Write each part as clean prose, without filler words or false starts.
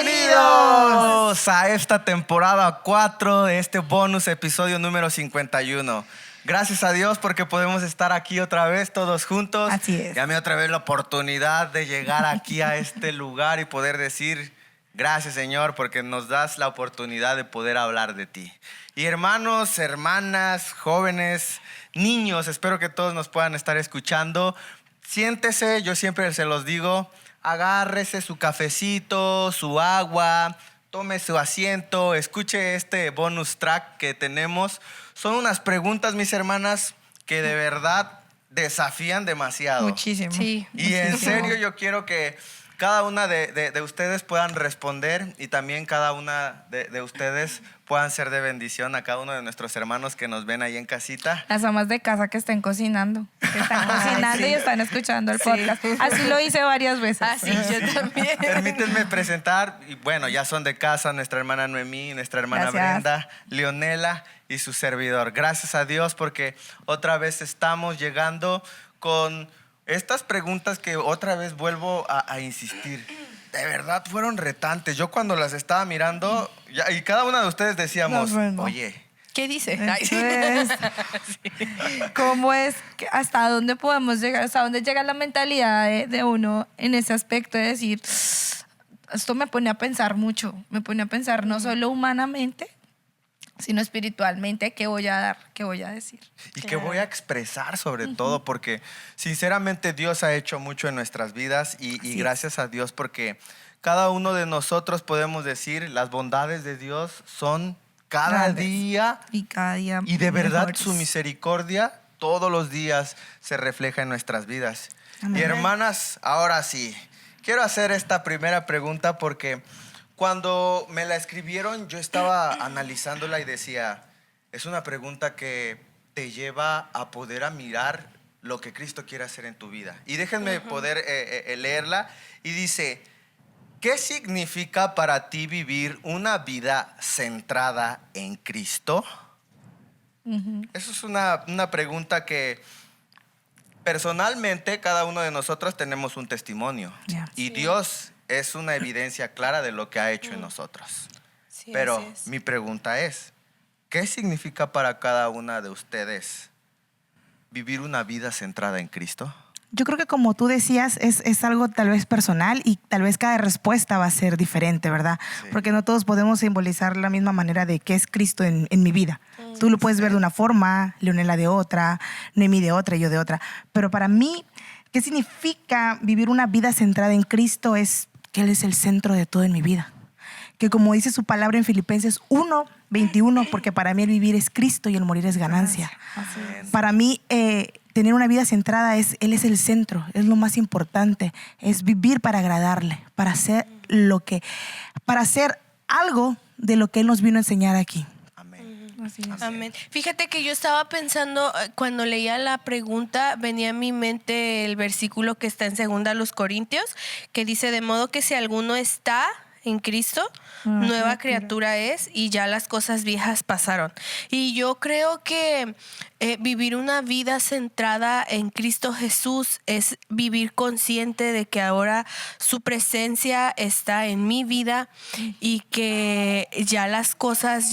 Bienvenidos a esta temporada 4 de este bonus episodio número 51. Gracias a Dios porque podemos estar aquí otra vez todos juntos. Así es. Y a mí otra vez la oportunidad de llegar aquí a este lugar y poder decir gracias, Señor, porque nos das la oportunidad de poder hablar de ti. Y hermanos, hermanas, jóvenes, niños, espero que todos nos puedan estar escuchando. Siéntese, yo siempre se los digo, agárrese su cafecito, su agua, tome su asiento, escuche este bonus track que tenemos. Son unas preguntas, mis hermanas, que de verdad desafían demasiado. Muchísimo. Sí. Y en Muchísimo. serio yo quiero que cada una de ustedes puedan responder y también cada una de ustedes puedan ser de bendición a cada uno de nuestros hermanos que nos ven ahí en casita. Las amas de casa que estén cocinando. Que están cocinando sí. y están escuchando el Sí. podcast. Así lo hice varias veces. Así, yo también. Permítanme presentar, y bueno, ya son de casa, nuestra hermana Noemí, nuestra hermana Gracias. Brenda, Leonela y su servidor. Gracias a Dios porque otra vez estamos llegando con estas preguntas que otra vez vuelvo a insistir. De verdad fueron retantes. Yo cuando las estaba mirando, y cada una de ustedes decíamos, No, bueno. oye, ¿Qué dice? Ay, sí. Entonces, ¿cómo es? ¿Hasta dónde podemos llegar? ¿Hasta dónde llega la mentalidad de uno en ese aspecto de decir, esto me pone a pensar mucho? Me pone a pensar no solo humanamente, sino espiritualmente, ¿qué voy a dar? ¿Qué voy a decir? y que voy a expresar sobre todo, porque sinceramente Dios ha hecho mucho en nuestras vidas y Así gracias a Dios porque cada uno de nosotros podemos decir las bondades de Dios son cada Grandes. día Y cada día y de verdad mejores. su misericordia todos los días se refleja en nuestras vidas. Amén. Y hermanas, ahora sí, quiero hacer esta primera pregunta porque cuando me la escribieron yo estaba analizándola y decía, es una pregunta que te lleva a poder mirar lo que Cristo quiere hacer en tu vida. Y déjenme poder leerla y dice, ¿qué significa para ti vivir una vida centrada en Cristo? Eso es una pregunta que personalmente cada uno de nosotros tenemos un testimonio. Ya. Y Dios es una evidencia clara de lo que ha hecho en nosotros. Sí, Pero así es. mi pregunta es, ¿qué significa para cada una de ustedes vivir una vida centrada en Cristo? Yo creo que como tú decías, es algo tal vez personal y tal vez cada respuesta va a ser diferente, ¿verdad? Sí. Porque no todos podemos simbolizar la misma manera de qué es Cristo en mi vida. Tú lo puedes ver de una forma, Leonela de otra, Noemí de otra, yo de otra. Pero para mí, ¿qué significa vivir una vida centrada en Cristo? Es que Él es el centro de todo en mi vida. Que como dice su palabra en Filipenses 1:21, porque para mí el vivir es Cristo y el morir es ganancia. Para mí, tener una vida centrada Él es el centro, es lo más importante, es vivir para agradarle, para hacer algo de lo que Él nos vino a enseñar aquí. Amén. Así es. Amén. Fíjate que yo estaba pensando, cuando leía la pregunta, venía a mi mente el versículo que está en 2 Corintios, que dice, de modo que si alguno está en Cristo, nueva criatura es y ya las cosas viejas pasaron. Y yo creo que vivir una vida centrada en Cristo Jesús es vivir consciente de que ahora su presencia está en mi vida y que ya las cosas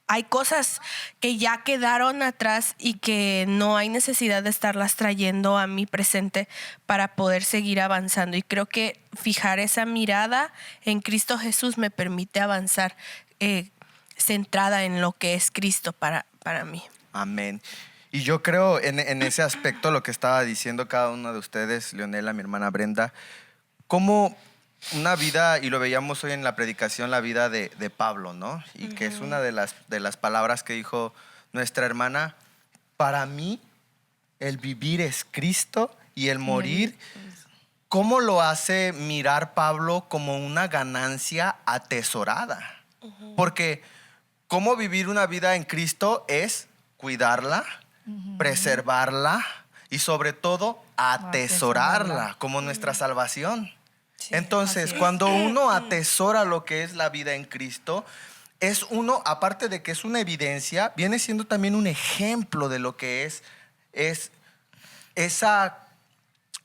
hay cosas que ya quedaron atrás y que no hay necesidad de estarlas trayendo a mi presente para poder seguir avanzando. Y creo que fijar esa mirada en Cristo Jesús me permite avanzar centrada en lo que es Cristo para mí. Amén. Y yo creo en ese aspecto lo que estaba diciendo cada uno de ustedes, Leonela, mi hermana Brenda, como una vida, y lo veíamos hoy en la predicación, la vida de Pablo, ¿no? Y que es una de las palabras que dijo nuestra hermana, para mí el vivir es Cristo y el morir, ¿cómo lo hace mirar Pablo como una ganancia atesorada? Porque cómo vivir una vida en Cristo es cuidarla, preservarla y sobre todo atesorarla como nuestra salvación. Sí, Entonces, así es. cuando uno atesora lo que es la vida en Cristo, es uno, aparte de que es una evidencia, viene siendo también un ejemplo de lo que es esa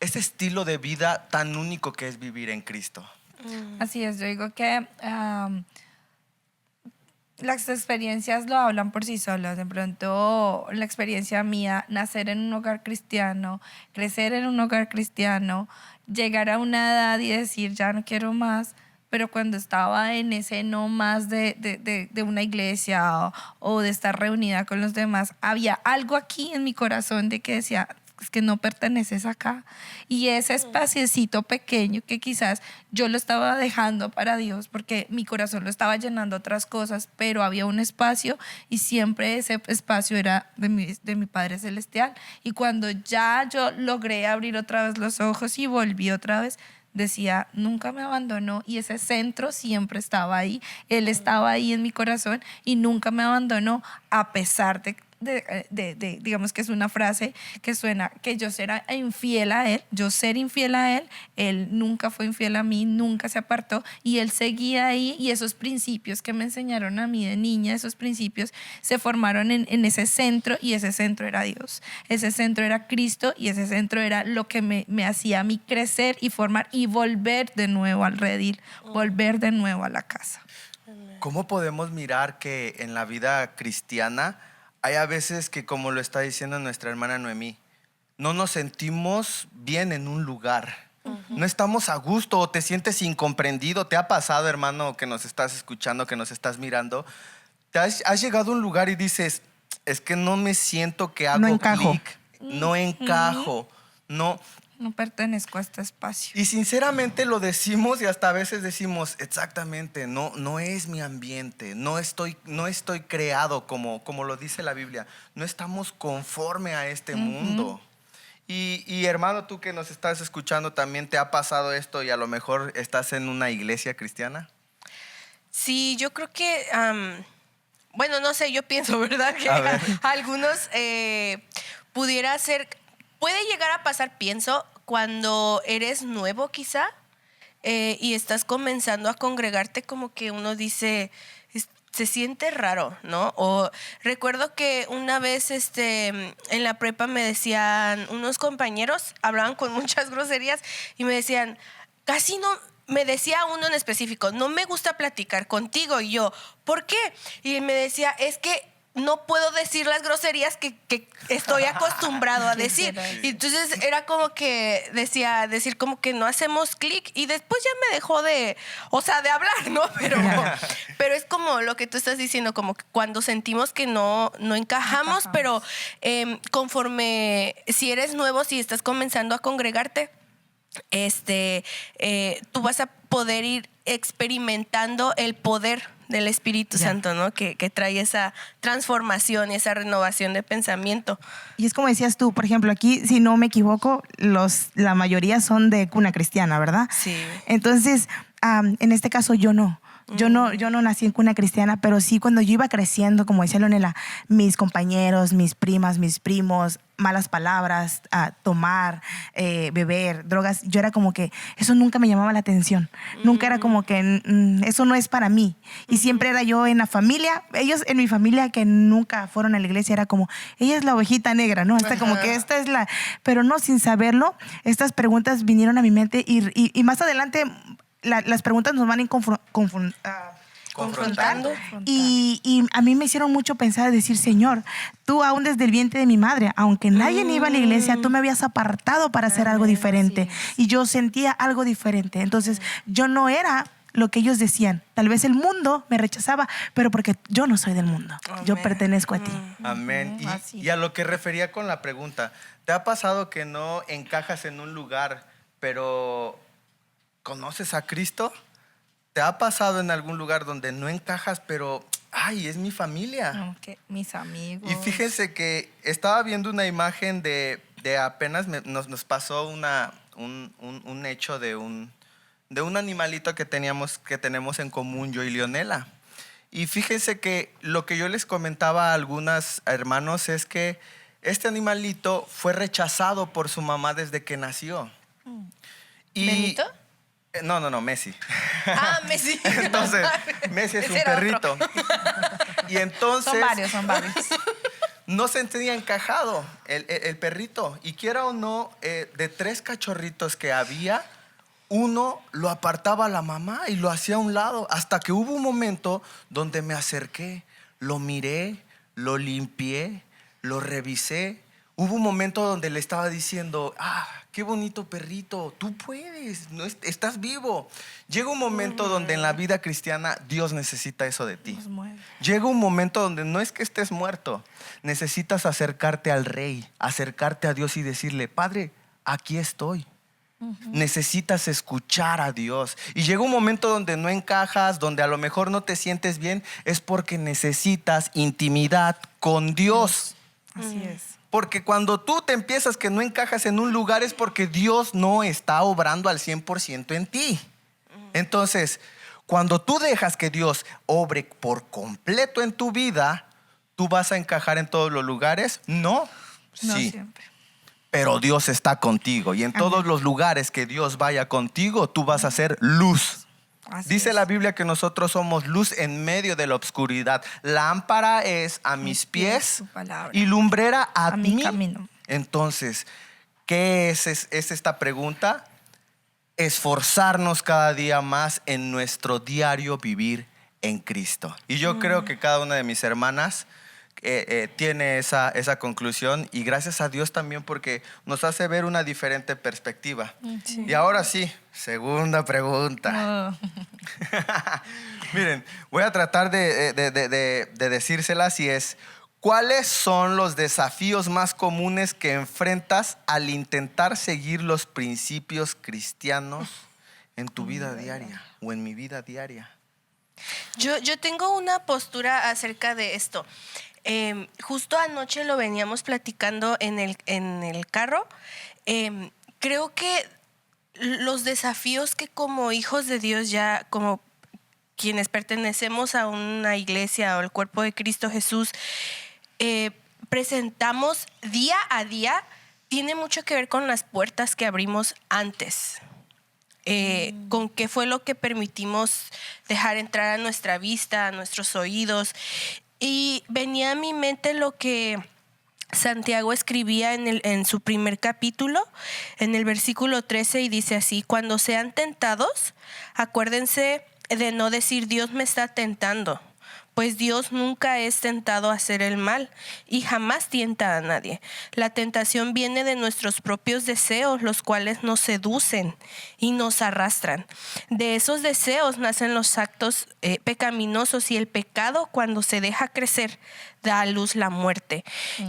ese estilo de vida tan único que es vivir en Cristo? Así es, yo digo que las experiencias lo hablan por sí solas. De pronto, la experiencia mía, nacer en un hogar cristiano, crecer en un hogar cristiano, llegar a una edad y decir, ya no quiero más, pero cuando estaba en ese no más de una iglesia o de estar reunida con los demás, había algo aquí en mi corazón de que decía, es que no perteneces acá. Y ese espaciecito pequeño que quizás yo lo estaba dejando para Dios porque mi corazón lo estaba llenando otras cosas, pero había un espacio y siempre ese espacio era de mi Padre Celestial. Y cuando ya yo logré abrir otra vez los ojos y volví otra vez, decía, nunca me abandonó y ese centro siempre estaba ahí. Él estaba ahí en mi corazón y nunca me abandonó a pesar de digamos que es una frase que suena que yo ser infiel a él, yo ser infiel a él, él nunca fue infiel a mí, nunca se apartó y él seguía ahí y esos principios que me enseñaron a mí de niña, esos principios se formaron en ese centro y ese centro era Dios, ese centro era Cristo y ese centro era lo que me hacía a mí crecer y formar y volver de nuevo al redil, volver de nuevo a la casa. ¿Cómo podemos mirar que en la vida cristiana hay a veces que, como lo está diciendo nuestra hermana Noemí, no nos sentimos bien en un lugar? No estamos a gusto o te sientes incomprendido. ¿Te ha pasado, hermano, que nos estás escuchando, que nos estás mirando? Has llegado a un lugar y dices, es que no me siento que hago clic, no encajo, no pertenezco a este espacio. Y sinceramente lo decimos y hasta a veces decimos, exactamente, no es mi ambiente, no estoy creado como lo dice la Biblia, no estamos conforme a este mundo. Y hermano, tú que nos estás escuchando, ¿también te ha pasado esto y a lo mejor estás en una iglesia cristiana? Sí, yo creo que, bueno, no sé, yo pienso, ¿verdad? Que algunos puede llegar a pasar, pienso, cuando eres nuevo quizá y estás comenzando a congregarte, como que uno dice, se siente raro, ¿no? O recuerdo que una vez en la prepa me decían, unos compañeros hablaban con muchas groserías y me decían, casi no, me decía uno en específico, no me gusta platicar contigo. Y yo, ¿por qué? Y me decía, es que no puedo decir las groserías que estoy acostumbrado a decir. Y entonces era como que decir como que no hacemos clic y después ya me dejó de hablar, ¿no? Pero es como lo que tú estás diciendo, como que cuando sentimos que no encajamos, pero conforme, si eres nuevo, si estás comenzando a congregarte, tú vas a poder ir experimentando el poder del Espíritu Santo, ¿no? Que trae esa transformación y esa renovación de pensamiento. Y es como decías tú, por ejemplo, aquí, si no me equivoco, la mayoría son de cuna cristiana, ¿verdad? Sí. Entonces, en este caso yo no. Yo no nací en cuna cristiana, pero sí cuando yo iba creciendo, como decía Leonela, mis compañeros, mis primas, mis primos, malas palabras, tomar, beber, drogas, yo era como que eso nunca me llamaba la atención. Nunca era como que eso no es para mí. Y siempre era yo en la familia, ellos en mi familia que nunca fueron a la iglesia, era como, ella es la ovejita negra, ¿no? Como que esta es la... Pero no, sin saberlo, estas preguntas vinieron a mi mente y más adelante... Las preguntas nos van a ir confrontando. Y a mí me hicieron mucho pensar, decir, Señor, tú aún desde el vientre de mi madre, aunque nadie iba a la iglesia, tú me habías apartado para hacer algo diferente. Y yo sentía algo diferente. Entonces, yo no era lo que ellos decían. Tal vez el mundo me rechazaba, pero porque yo no soy del mundo. Amén. Yo pertenezco a ti. Amén. Y a lo que refería con la pregunta, ¿te ha pasado que no encajas en un lugar, pero conoces a Cristo? ¿Te ha pasado en algún lugar donde no encajas, pero, ay, es mi familia? Okay, mis amigos. Y fíjense que estaba viendo una imagen de apenas nos pasó un hecho de un animalito que tenemos en común, yo y Leonela. Y fíjense que lo que yo les comentaba a algunos hermanos es que este animalito fue rechazado por su mamá desde que nació. ¿Benito? No, Messi. Ah, Messi. Entonces, Messi es un perrito. Y entonces... Son varios. no se tenía encajado el perrito. Y quiera o no, de 3 cachorritos que había, uno lo apartaba a la mamá y lo hacía a un lado. Hasta que hubo un momento donde me acerqué, lo miré, lo limpié, lo revisé. Hubo un momento donde le estaba diciendo, qué bonito perrito, tú puedes, no estás vivo. Llega un momento donde en la vida cristiana Dios necesita eso de ti. Llega un momento donde no es que estés muerto, necesitas acercarte al Rey, acercarte a Dios y decirle, Padre, aquí estoy. Necesitas escuchar a Dios. Y llega un momento donde no encajas, donde a lo mejor no te sientes bien, es porque necesitas intimidad con Dios. Así es. Porque cuando tú te empiezas que no encajas en un lugar es porque Dios no está obrando al 100% en ti. Entonces, cuando tú dejas que Dios obre por completo en tu vida, ¿tú vas a encajar en todos los lugares? No. No Sí. siempre. Pero Dios está contigo y en todos los lugares que Dios vaya contigo, tú vas a ser luz. Así Dice es. la Biblia que nosotros somos luz en medio de la oscuridad. Lámpara es a mis pies tu palabra. y lumbrera a mi mí. camino. Entonces, ¿qué es esta pregunta? Esforzarnos cada día más en nuestro diario vivir en Cristo. Y yo creo que cada una de mis hermanas tiene esa conclusión, y gracias a Dios también porque nos hace ver una diferente perspectiva. Y ahora sí, segunda pregunta. Miren, voy a tratar de decírselas, y es: ¿cuáles son los desafíos más comunes que enfrentas al intentar seguir los principios cristianos en tu vida diaria o en mi vida diaria? Yo tengo una postura acerca de esto. Justo anoche lo veníamos platicando en el carro. Creo que los desafíos que como hijos de Dios, ya como quienes pertenecemos a una iglesia o al cuerpo de Cristo Jesús, presentamos día a día, tiene mucho que ver con las puertas que abrimos antes. Con qué fue lo que permitimos dejar entrar a nuestra vista, a nuestros oídos. Y venía a mi mente lo que Santiago escribía en su primer capítulo, en el versículo 13, y dice así: cuando sean tentados, acuérdense de no decir Dios me está tentando, pues Dios nunca es tentado a hacer el mal y jamás tienta a nadie. La tentación viene de nuestros propios deseos, los cuales nos seducen y nos arrastran. De esos deseos nacen los actos pecaminosos, y el pecado, cuando se deja crecer, da a luz la muerte.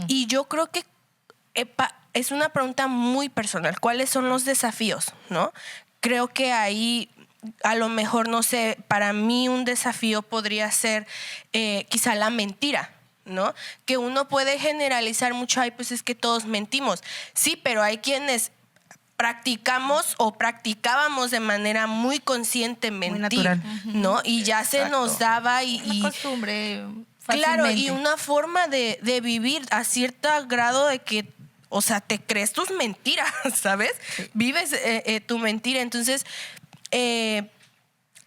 Y yo creo que es una pregunta muy personal. ¿Cuáles son los desafíos? ¿No? Creo que ahí, a lo mejor, no sé, para mí un desafío podría ser quizá la mentira, ¿no? Que uno puede generalizar mucho, pues es que todos mentimos. Sí, pero hay quienes practicamos o practicábamos de manera muy consciente mentir, muy natural, ¿no? Y ya se nos daba Una costumbre. claro, y fácilmente. una forma de vivir a cierto grado de que, o sea, te crees tus mentiras, ¿sabes? Sí. Vives tu mentira. Entonces,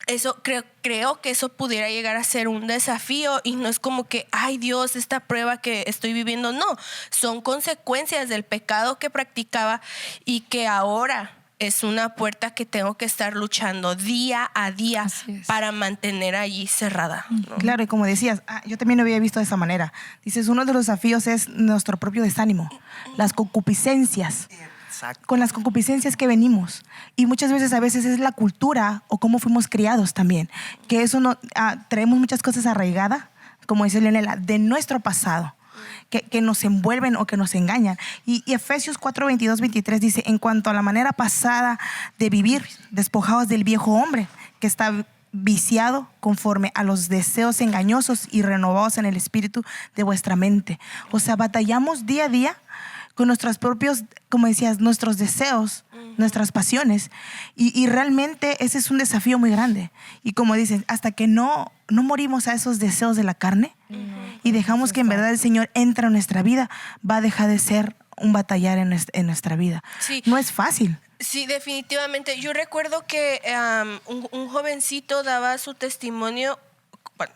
eso creo que eso pudiera llegar a ser un desafío, y no es como que, ay Dios, esta prueba que estoy viviendo. No, son consecuencias del pecado que practicaba y que ahora es una puerta que tengo que estar luchando día a día para mantener allí cerrada, ¿no? Claro, y como decías, yo también lo había visto de esa manera. Dices, uno de los desafíos es nuestro propio desánimo, las concupiscencias. Exacto. Con las concupiscencias que venimos. Y muchas veces, a veces es la cultura o cómo fuimos criados también. Que eso no, traemos muchas cosas arraigadas, como dice Leonela, de nuestro pasado, que nos envuelven o que nos engañan. Y Efesios 4, 22, 23 dice: en cuanto a la manera pasada de vivir, despojados del viejo hombre, que está viciado conforme a los deseos engañosos, y renovados en el espíritu de vuestra mente. O sea, batallamos día a día con nuestros propios, como decías, nuestros deseos, nuestras pasiones. Y realmente ese es un desafío muy grande. Y como dicen, hasta que no morimos a esos deseos de la carne y dejamos que en verdad el Señor entre en nuestra vida, va a dejar de ser un batallar en nuestra vida. Sí. No es fácil. Sí, definitivamente. Yo recuerdo que un jovencito daba su testimonio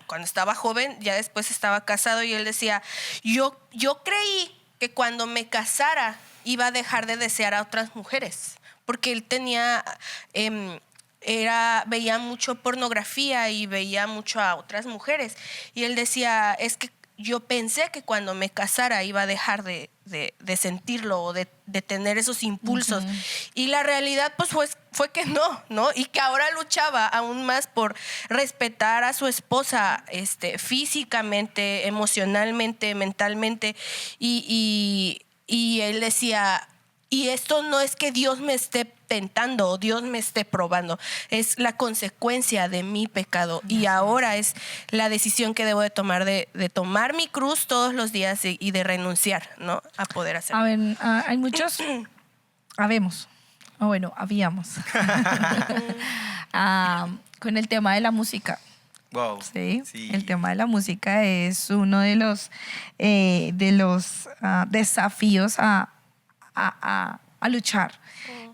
cuando estaba joven, ya después estaba casado, y él decía, yo creí que cuando me casara iba a dejar de desear a otras mujeres, porque él tenía, veía mucho pornografía y veía mucho a otras mujeres, y él decía, es que yo pensé que cuando me casara iba a dejar de sentirlo o de tener esos impulsos. Y la realidad pues fue que no, y que ahora luchaba aún más por respetar a su esposa físicamente, emocionalmente, mentalmente. Y él decía, y esto no es que Dios me esté tentando o Dios me esté probando, es la consecuencia de mi pecado, y ahora es la decisión que debo de tomar, de tomar mi cruz todos los días y de renunciar, ¿no? A poder hacerlo. A ver, hay muchos, habíamos, con el tema de la música. Wow. Sí, el tema de la música es uno de los desafíos a luchar.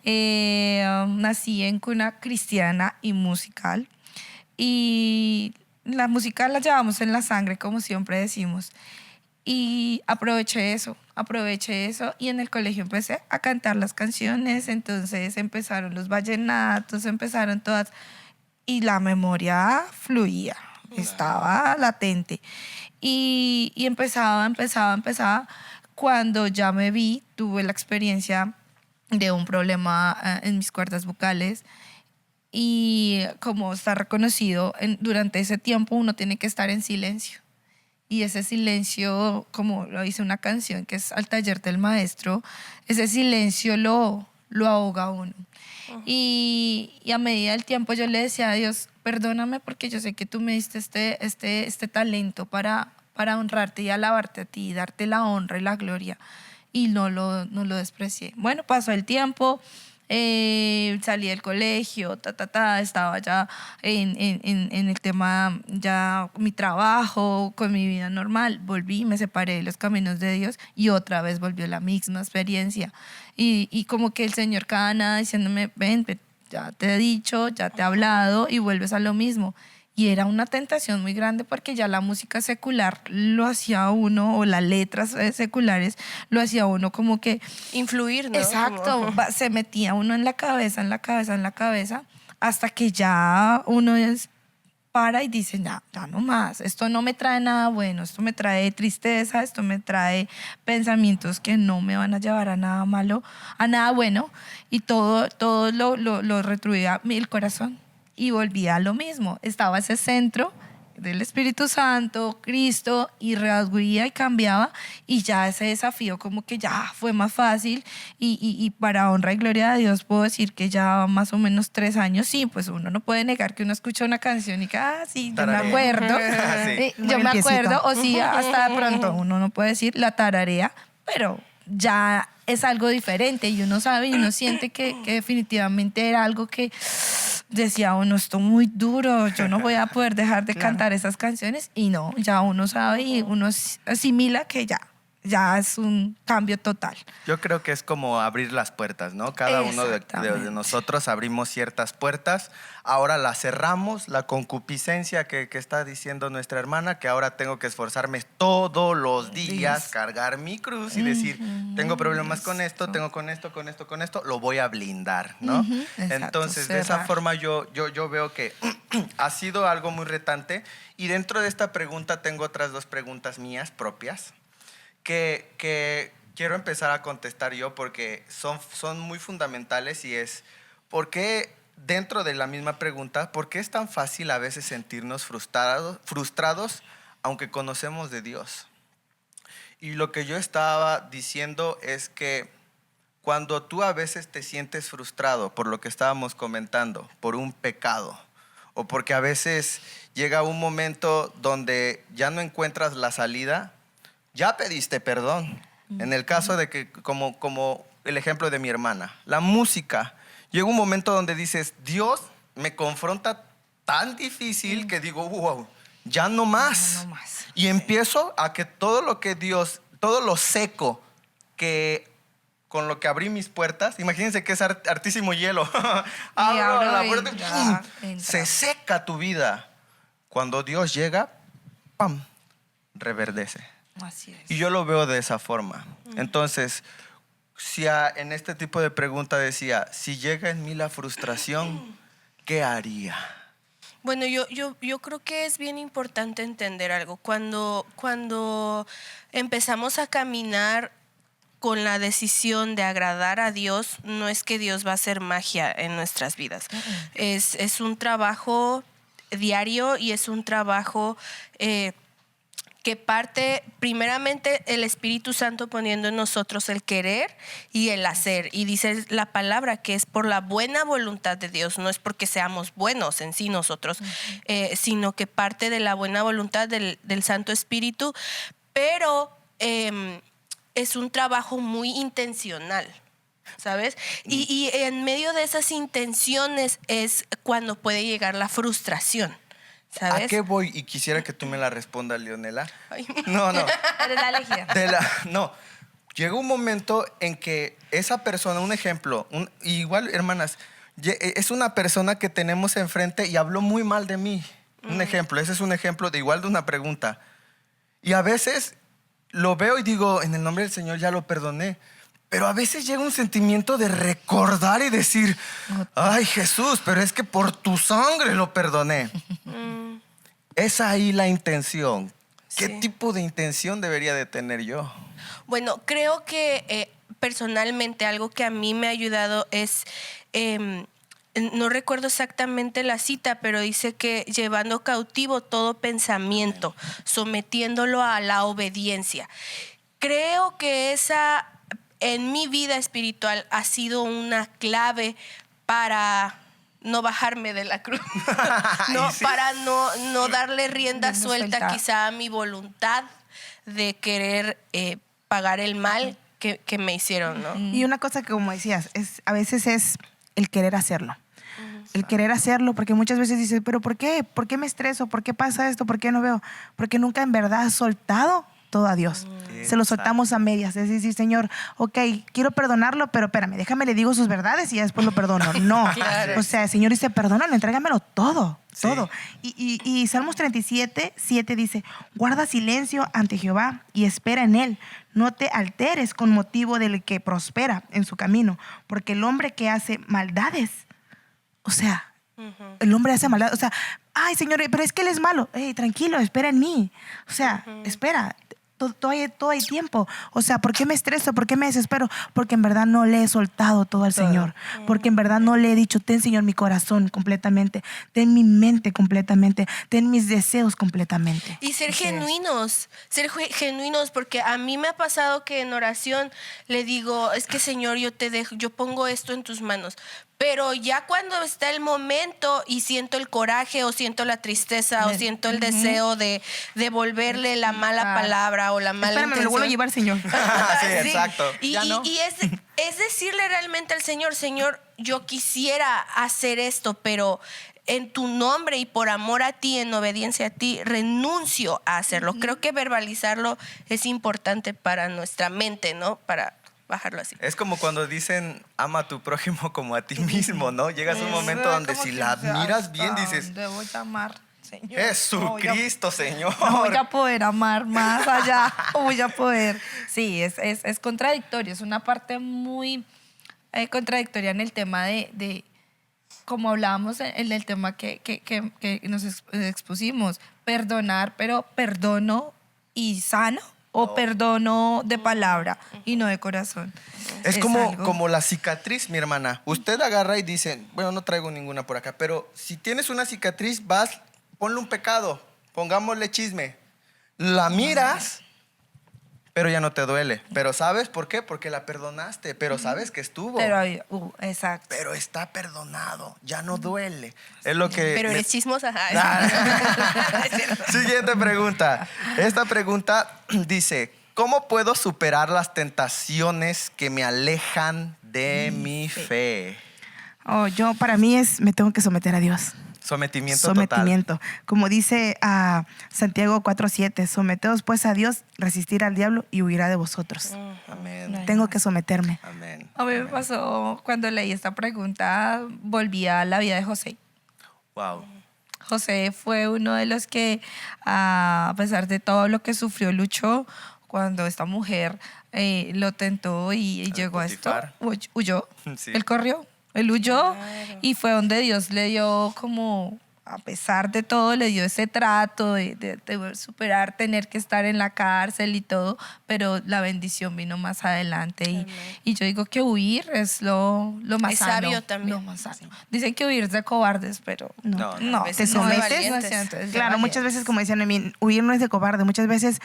Nací en cuna cristiana y musical, y la música la llevamos en la sangre, como siempre decimos, y aproveché eso, y en el colegio empecé a cantar las canciones. Entonces empezaron los vallenatos, empezaron todas, y la memoria fluía, estaba latente, y empezaba. Cuando ya me vi, tuve la experiencia de un problema en mis cuerdas vocales, y como está reconocido, durante ese tiempo uno tiene que estar en silencio. Y ese silencio, como lo dice una canción que es Al taller del maestro, ese silencio lo ahoga a uno. Y a medida del tiempo yo le decía a Dios, perdóname, porque yo sé que tú me diste este talento para honrarte y alabarte a ti, y darte la honra y la gloria, y no lo desprecié. Bueno, pasó el tiempo, salí del colegio, estaba ya en el tema, ya mi trabajo, con mi vida normal. Volví, me separé de los caminos de Dios, y otra vez volvió la misma experiencia. Y como que el Señor cada nada diciéndome, ven, ya te he dicho, ya te he hablado, y vuelves a lo mismo. Y era una tentación muy grande, porque ya la música secular lo hacía a uno, o las letras seculares lo hacía a uno como que... Influir, ¿no? Exacto, se metía uno en la cabeza, hasta que ya uno para y dice, ya no más, esto no me trae nada bueno, esto me trae tristeza, esto me trae pensamientos que no me van a llevar a nada malo, a nada bueno, y todo lo retribuía el corazón. Y volvía a lo mismo. Estaba ese centro del Espíritu Santo, Cristo, y reaguía y cambiaba, y ya ese desafío como que ya fue más fácil, y para honra y gloria de Dios puedo decir que ya más o menos 3 años. Sí, pues uno no puede negar que uno escucha una canción y que, sí, yo me acuerdo, Sí. yo me acuerdo, o sí, hasta de pronto uno no puede decir la tararea, pero ya es algo diferente, y uno sabe y uno siente que definitivamente era algo que decía uno, esto muy duro, yo no voy a poder dejar de cantar esas canciones, y no, ya uno sabe y uno asimila que ya es un cambio total. Yo creo que es como abrir las puertas, ¿no? Cada uno de nosotros abrimos ciertas puertas, ahora las cerramos, la concupiscencia que está diciendo nuestra hermana, que ahora tengo que esforzarme todos los días, cargar mi cruz y decir, tengo problemas con esto, tengo con esto, lo voy a blindar, ¿no? Entonces, de esa forma yo veo que ha sido algo muy retante, y dentro de esta pregunta tengo otras 2 preguntas mías propias, que quiero empezar a contestar yo, porque son muy fundamentales, y es, ¿por qué dentro de la misma pregunta, por qué es tan fácil a veces sentirnos frustrados aunque conocemos de Dios? Y lo que yo estaba diciendo es que cuando tú a veces te sientes frustrado por lo que estábamos comentando, por un pecado, o porque a veces llega un momento donde ya no encuentras la salida, ya pediste perdón. En el caso de que, como el ejemplo de mi hermana, la música, llega un momento donde dices, Dios me confronta tan difícil que digo, wow, ya no más. No más. Y empiezo a que todo lo seco que con lo que abrí mis puertas, imagínense que es hartísimo hielo. Abro la puerta y se seca tu vida. Cuando Dios llega, ¡pam!, reverdece. Así es. Y yo lo veo de esa forma. Entonces, si en este tipo de pregunta decía, si llega en mí la frustración, ¿qué haría? Bueno, yo creo que es bien importante entender algo. Cuando empezamos a caminar con la decisión de agradar a Dios, no es que Dios va a hacer magia en nuestras vidas. Es un trabajo diario y es un trabajo que parte primeramente el Espíritu Santo poniendo en nosotros el querer y el hacer. Y dice la palabra que es por la buena voluntad de Dios, no es porque seamos buenos en sí nosotros, sino que parte de la buena voluntad del Santo Espíritu, pero es un trabajo muy intencional, ¿sabes? Y en medio de esas intenciones es cuando puede llegar la frustración, ¿sabes? ¿A qué voy? Y quisiera que tú me la respondas, Leonela. Ay. No. Eres la elegida. No. Llega un momento en que esa persona, un ejemplo, igual, hermanas, es una persona que tenemos enfrente y habló muy mal de mí. Un ejemplo, ese es un ejemplo de una pregunta. Y a veces lo veo y digo, en el nombre del Señor ya lo perdoné. Pero a veces llega un sentimiento de recordar y decir, ay, Jesús, pero es que por tu sangre lo perdoné. Es ahí la intención. ¿Qué Sí. tipo de intención debería de tener yo? Bueno, creo que personalmente algo que a mí me ha ayudado es, no recuerdo exactamente la cita, pero dice que llevando cautivo todo pensamiento, sometiéndolo a la obediencia. Creo que esa en mi vida espiritual ha sido una clave para no bajarme de la cruz, no, Sí. para no darle rienda Rienda suelta suelta. quizá a mi voluntad de querer pagar el mal que me hicieron, ¿no? Y una cosa que, como decías, a veces es el querer hacerlo. El querer hacerlo, porque muchas veces dices, pero ¿por qué? ¿Por qué me estreso? ¿Por qué pasa esto? ¿Por qué no veo? Porque nunca en verdad has soltado todo a Dios. Se lo soltamos a medias. Es decir, Señor, ok, quiero perdonarlo, pero espérame, déjame le digo sus verdades y ya después lo perdono. No. Claro. O sea, el Señor dice, perdónalo, entrégamelo todo. Sí. Todo. Y Salmos 37:7 dice, guarda silencio ante Jehová y espera en Él. No te alteres con motivo del que prospera en su camino, porque el hombre que hace maldades, o sea, el hombre hace maldad, o sea, ay, Señor, pero es que Él es malo. Hey, tranquilo, espera en mí. O sea, espera. Todo hay tiempo. O sea, ¿por qué me estreso? ¿Por qué me desespero? Porque en verdad no le he soltado todo al Señor. Porque en verdad no le he dicho, ten, Señor, mi corazón completamente. Ten mi mente completamente. Ten mis deseos completamente. Y ser Así es. genuinos, porque a mí me ha pasado que en oración le digo, es que Señor, yo pongo esto en tus manos. Pero ya cuando está el momento y siento el coraje o siento la tristeza o siento el deseo de devolverle la mala palabra o la mala Espérame, me lo vuelvo a llevar, Señor. Sí, exacto. Y, Ya no. y es decirle realmente al Señor, Señor, yo quisiera hacer esto, pero en tu nombre y por amor a ti, en obediencia a ti, renuncio a hacerlo. Creo que verbalizarlo es importante para nuestra mente, ¿no? Para bajarlo así. Es como cuando dicen, ama a tu prójimo como a ti mismo, ¿no? Llegas a un momento donde si la miras bien dices, Debo llamar, Señor. Jesucristo, Señor. No voy a poder amar más allá. No voy a poder. Sí, es contradictorio. Es una parte muy contradictoria en el tema de como hablábamos en el tema que nos expusimos. Perdonar, pero perdono y sano. O perdono de palabra y no de corazón. Es algo- como la cicatriz, mi hermana. Usted agarra y dice, bueno, no traigo ninguna por acá, pero si tienes una cicatriz, vas, ponle un pecado, pongámosle chisme. La miras, pero ya no te duele. Pero ¿sabes por qué? Porque la perdonaste, pero sabes que estuvo. Pero, exacto. Pero está perdonado, ya no duele. Es lo que... Pero eres chismosa. Ay, Siguiente pregunta. Esta pregunta dice, ¿cómo puedo superar las tentaciones que me alejan de mi fe? Yo, para mí me tengo que someter a Dios. Sometimiento, Sometimiento. Como dice Santiago 4:7, someteos pues a Dios, resistir al diablo y huirá de vosotros. total. Amén. Tengo que someterme. Amén. A mí me pasó cuando leí esta pregunta, volví a la vida de José. Wow. José fue uno de los que, a pesar de todo lo que sufrió, luchó cuando esta mujer lo tentó y llegó a esto. Potifar. Huyó. Sí. Él corrió. Él huyó y fue donde Dios le dio como, a pesar de todo, le dio ese trato de superar, tener que estar en la cárcel y todo, pero la bendición vino más adelante. Y yo digo que huir es lo más Es sano. sabio también. Lo más sano. Dicen que huir es de cobardes, pero No, no. a veces no de valientes. Claro, muchas veces, como decían a mí, huir no es de cobarde. Muchas veces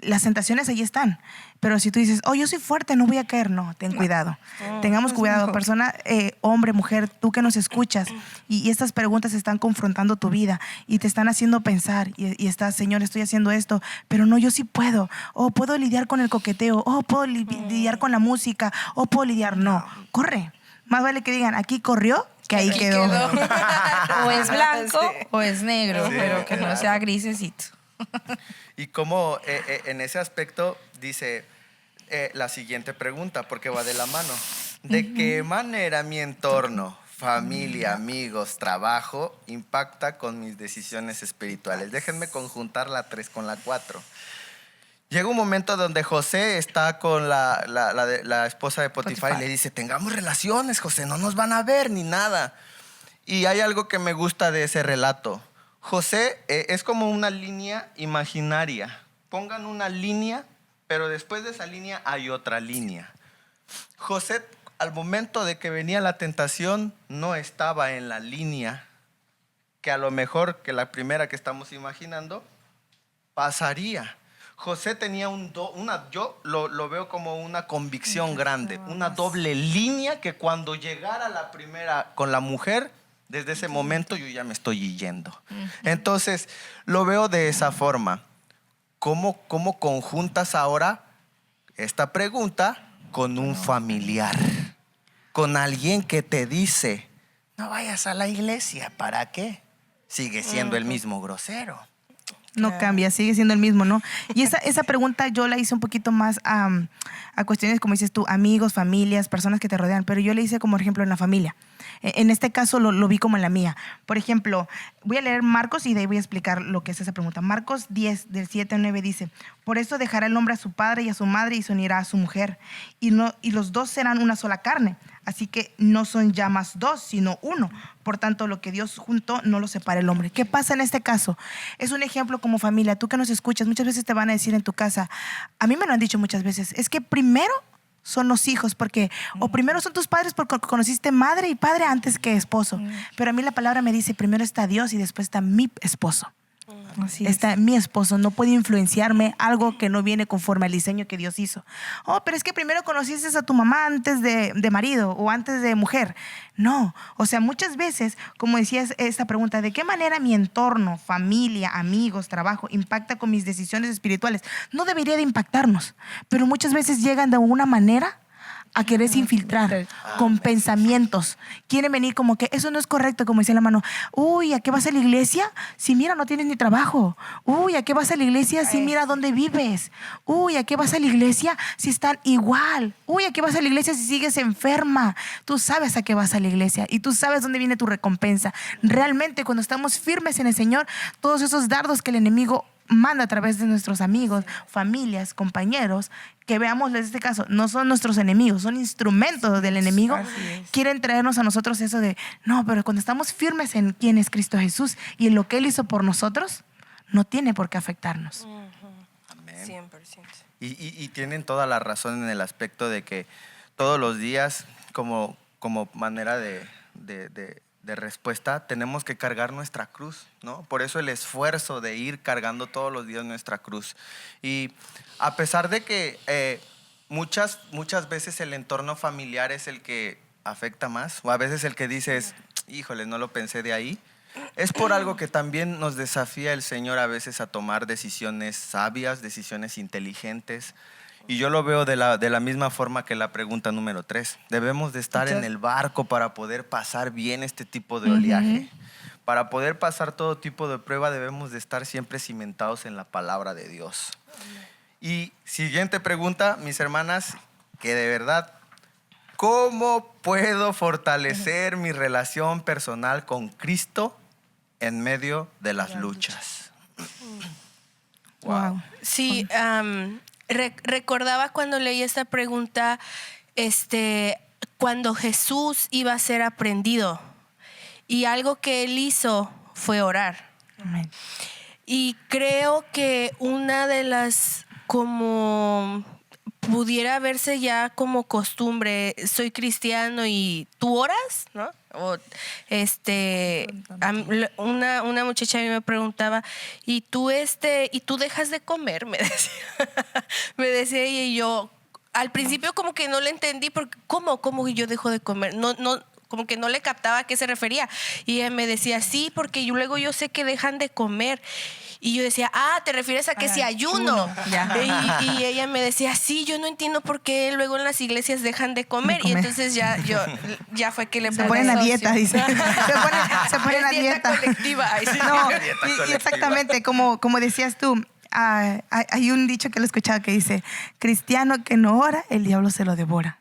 las tentaciones ahí están. Pero si tú dices, oh, yo soy fuerte, no voy a caer, no, ten cuidado. Tengamos es cuidado, mejor. persona, hombre, mujer, tú que nos escuchas y estas preguntas están confrontando tu vida y te están haciendo pensar y estás, Señor, estoy haciendo esto, pero no, yo sí puedo. Oh, puedo lidiar con el coqueteo, oh, puedo lidiar con la música, oh, puedo lidiar. No, corre. Más vale que digan, aquí corrió que ahí Aquí quedó. O es blanco Sí. o es negro, Sí, pero que no sea grisecito. Y como en ese aspecto dice la siguiente pregunta, porque va de la mano. ¿De qué manera mi entorno, familia, amigos, trabajo, impacta con mis decisiones espirituales? Déjenme conjuntar la 3 con la 4. Llega un momento donde José está con la esposa de Potifar y le dice, tengamos relaciones, José, no nos van a ver ni nada. Y hay algo que me gusta de ese relato. José es como una línea imaginaria. Pongan una línea, pero después de esa línea hay otra línea. José, al momento de que venía la tentación, no estaba en la línea que a lo mejor que la primera que estamos imaginando pasaría. José tenía yo lo veo como una convicción grande, una doble línea que cuando llegara la primera con la mujer, desde ese momento yo ya me estoy yendo. Entonces, lo veo de esa forma. ¿Cómo conjuntas ahora esta pregunta con un familiar? Con alguien que te dice, no vayas a la iglesia, ¿para qué? Sigue siendo el mismo grosero. No cambia, sigue siendo el mismo, ¿no? Y esa pregunta yo la hice un poquito más a cuestiones, como dices tú, amigos, familias, personas que te rodean, pero yo le hice como ejemplo en la familia. En este caso lo vi como en la mía. Por ejemplo, voy a leer Marcos y de ahí voy a explicar lo que es esa pregunta. Marcos 10, del 7 al 9 dice, por eso dejará el hombre a su padre y a su madre y se unirá a su mujer, y los dos serán una sola carne. Así que no son ya más dos, sino uno. Por tanto, lo que Dios juntó no lo separa el hombre. ¿Qué pasa en este caso? Es un ejemplo como familia. Tú que nos escuchas, muchas veces te van a decir en tu casa, a mí me lo han dicho muchas veces, es que primero son los hijos, porque o primero son tus padres porque conociste madre y padre antes que esposo. Pero a mí la palabra me dice, primero está Dios y después está mi esposo. Así es. Está mi esposo, no puede influenciarme algo que no viene conforme al diseño que Dios hizo. Oh, pero es que primero conociste a tu mamá antes de marido o antes de mujer. No, o sea, muchas veces, como decías esta pregunta, ¿de qué manera mi entorno, familia, amigos, trabajo impacta con mis decisiones espirituales? No debería de impactarnos, pero muchas veces llegan de una manera a quererse infiltrar con pensamientos. Quieren venir como que eso no es correcto, como decía la mano. Uy, ¿a qué vas a la iglesia? Si mira, no tienes ni trabajo. Uy, ¿a qué vas a la iglesia? Si mira dónde vives. Uy, ¿a qué vas a la iglesia? Si están igual. Uy, ¿a qué vas a la iglesia si sigues enferma? Tú sabes a qué vas a la iglesia y tú sabes dónde viene tu recompensa. Realmente, cuando estamos firmes en el Señor, todos esos dardos que el enemigo manda a través de nuestros amigos, familias, compañeros, que veamos en este caso, no son nuestros enemigos, son instrumentos del enemigo. Así es. Quieren traernos a nosotros eso de, no, pero cuando estamos firmes en quién es Cristo Jesús y en lo que Él hizo por nosotros, no tiene por qué afectarnos. Amén. 100%. Y tienen toda la razón en el aspecto de que todos los días, como manera de respuesta, tenemos que cargar nuestra cruz, ¿no? Por eso el esfuerzo de ir cargando todos los días nuestra cruz. Y a pesar de que muchas veces el entorno familiar es el que afecta más, o a veces el que dices, híjole, no lo pensé de ahí, es por algo que también nos desafía el Señor a veces a tomar decisiones sabias, decisiones inteligentes. Y yo lo veo de la misma forma que la pregunta número 3. Debemos de estar en el barco para poder pasar bien este tipo de oleaje. Para poder pasar todo tipo de prueba debemos de estar siempre cimentados en la palabra de Dios. Y siguiente pregunta, mis hermanas, que de verdad, ¿cómo puedo fortalecer mi relación personal con Cristo en medio de las luchas. Wow. Sí, recordaba cuando leí esta pregunta, cuando Jesús iba a ser aprendido y algo que él hizo fue orar. Amén. Y creo que una de las, como pudiera verse ya como costumbre, soy cristiano y tú oras, ¿no? O una muchacha a mí me preguntaba, ¿y tú dejas de comer? Me decía. Me decía ella, y yo al principio como que no le entendí porque ¿cómo yo dejo de comer? No, como que no le captaba a qué se refería. Y ella me decía, sí, porque luego yo sé que dejan de comer. Y yo decía, te refieres a que si ayuno. Y ella me decía, sí, yo no entiendo por qué luego en las iglesias dejan de comer. Y entonces ya fue que le Se ponen a dieta, dice. Se ponen a dieta. Colectiva. Ay, sí. No, Dieta y colectiva. exactamente, como decías tú, hay un dicho que lo he escuchado que dice, cristiano que no ora, el diablo se lo devora.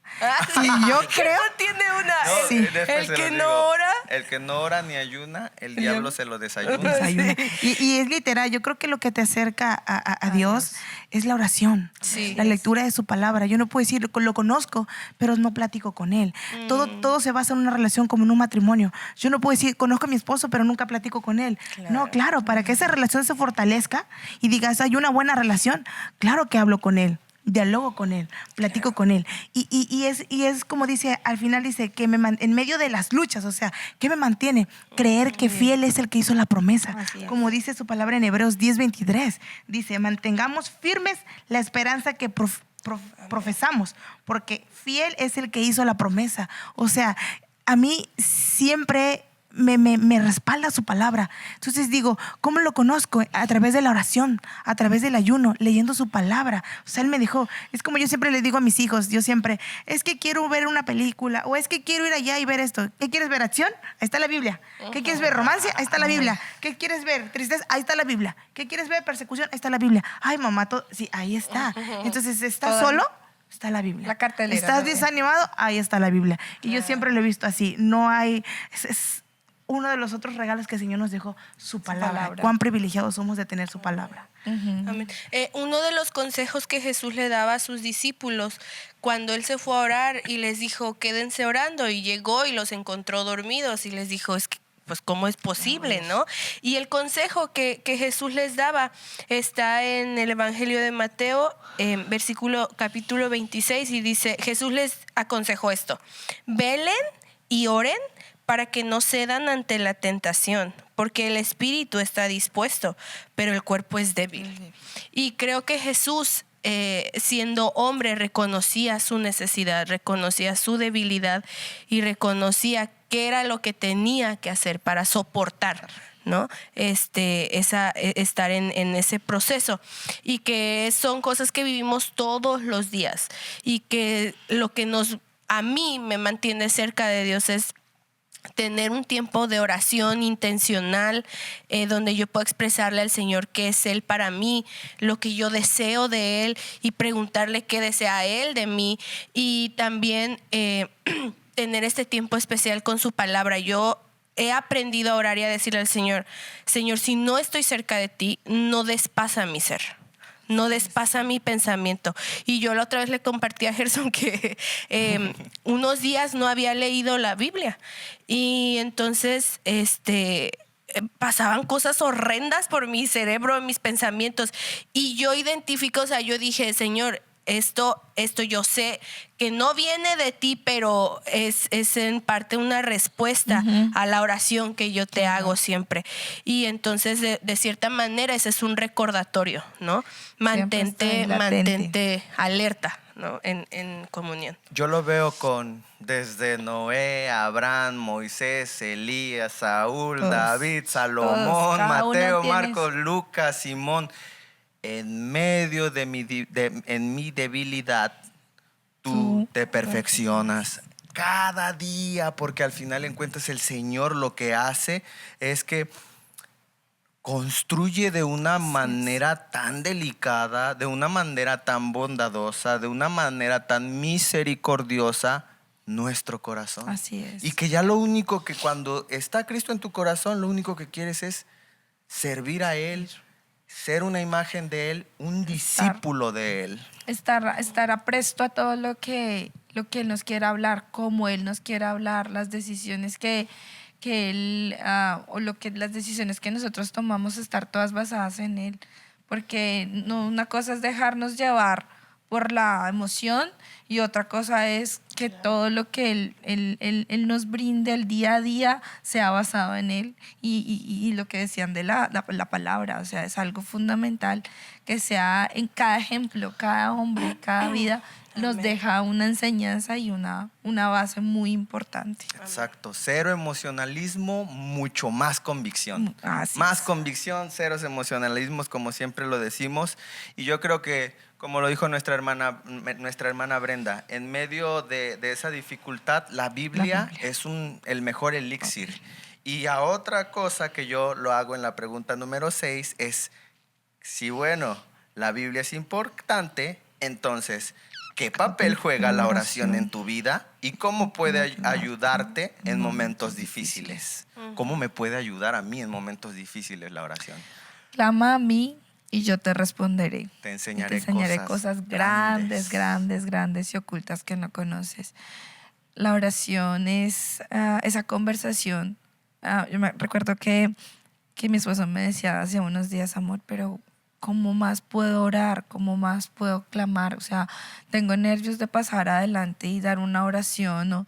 Sí, yo creo... Eso tiene una. No, Sí. después El se que los no digo. ora. El que no ora ni ayuna, el diablo se lo desayuna. Desayuno. Y es literal, yo creo que lo que te acerca a Dios es la oración, Sí. la lectura de su palabra. Yo no puedo decir, lo conozco, pero no platico con él. Todo se basa en una relación como en un matrimonio. Yo no puedo decir, conozco a mi esposo, pero nunca platico con él. No, claro, para que esa relación se fortalezca y digas, hay una buena relación, claro que hablo con él. Dialogo con él, platico con él. Y es como dice, al final dice que en medio de las luchas, o sea, ¿qué me mantiene? Creer que fiel es el que hizo la promesa. Como dice su palabra en Hebreos 10:23. Dice, mantengamos firmes la esperanza que profesamos, porque fiel es el que hizo la promesa. O sea, a mí siempre me respalda su palabra. Entonces digo, ¿cómo lo conozco? A través de la oración, a través del ayuno, leyendo su palabra. O sea, él me dijo, es como yo siempre le digo a mis hijos, es que quiero ver una película, o es que quiero ir allá y ver esto. ¿Qué quieres ver? ¿Acción? Ahí está la Biblia. ¿Qué quieres ver? ¿Romance? Ahí está la Biblia. ¿Qué quieres ver? ¿Tristeza? Ahí está la Biblia. ¿Qué quieres ver? ¿Persecución? Ahí está la Biblia. Ay, mamá, sí, ahí está. Entonces, ¿estás solo? Está la Biblia. La cartelera, ¿Estás ¿no? desanimado? Ahí está la Biblia. Y yo siempre lo he visto así. No hay... es uno de los otros regalos que el Señor nos dejó, su palabra. Cuán privilegiados somos de tener su palabra. Amén. Uno de los consejos que Jesús le daba a sus discípulos cuando él se fue a orar y les dijo, quédense orando, y llegó y los encontró dormidos y les dijo, es que pues cómo es posible, ¿no? Y el consejo que Jesús les daba está en el Evangelio de Mateo, capítulo 26, y dice, Jesús les aconsejó esto: velen y oren para que no cedan ante la tentación, porque el espíritu está dispuesto, pero el cuerpo es débil. Y creo que Jesús, siendo hombre, reconocía su necesidad, reconocía su debilidad y reconocía qué era lo que tenía que hacer para soportar, ¿no? Estar en ese proceso, y que son cosas que vivimos todos los días, y que lo que a mí me mantiene cerca de Dios es tener un tiempo de oración intencional, donde yo puedo expresarle al Señor qué es Él para mí, lo que yo deseo de Él, y preguntarle qué desea Él de mí, y también tener este tiempo especial con su palabra. Yo he aprendido a orar y a decirle al Señor, Señor, si no estoy cerca de ti, no des paz a mi ser, no despasa mi pensamiento. Y yo la otra vez le compartí a Gerson que unos días no había leído la Biblia, y entonces pasaban cosas horrendas por mi cerebro, mis pensamientos, y yo identifico, o sea, yo dije, Señor, esto yo sé que no viene de ti, pero es en parte una respuesta a la oración que yo te hago siempre. Y entonces, de cierta manera, ese es un recordatorio, ¿no? Mantente alerta, ¿no? En comunión. Yo lo veo desde Noé, Abraham, Moisés, Elías, Saúl, Todos. David, Salomón, Todos. Cada uno Mateo, tiene Marcos, Lucas, Simón. En medio de mi debilidad, tú te perfeccionas cada día, porque al final encuentras el Señor lo que hace es que construye de una manera tan delicada, de una manera tan bondadosa, de una manera tan misericordiosa nuestro corazón. Así es. Y que ya lo único que cuando está Cristo en tu corazón, lo único que quieres es servir a Él, ser una imagen de Él, un discípulo de Él. Estar apresto a todo lo que Él nos quiera hablar, cómo Él nos quiera hablar, las decisiones que Él, las decisiones que nosotros tomamos, estar todas basadas en Él. Porque no, una cosa es dejarnos llevar por la emoción y otra cosa es que todo lo que él nos brinde el día a día sea basado en Él y lo que decían de la palabra, o sea, es algo fundamental que sea en cada ejemplo, cada hombre, cada vida nos deja una enseñanza y una base muy importante. Exacto, cero emocionalismo, mucho más convicción. Así Más es. convicción, ceros emocionalismos, como siempre lo decimos. Y yo creo que, como lo dijo nuestra hermana Brenda, en medio de esa dificultad, la Biblia es el mejor elixir. Y a otra cosa que yo lo hago en la pregunta número 6 es, si bueno, la Biblia es importante, entonces, ¿qué papel juega la oración en tu vida y cómo puede ayudarte en momentos difíciles? ¿Cómo me puede ayudar a mí en momentos difíciles la oración? Clama a mí y yo te responderé. Te Y enseñaré, cosas grandes y ocultas que no conoces. La oración es esa conversación. Yo me recuerdo que mi esposo me decía hace unos días, amor, pero ¿cómo más puedo orar? ¿Cómo más puedo clamar? O sea, tengo nervios de pasar adelante y dar una oración.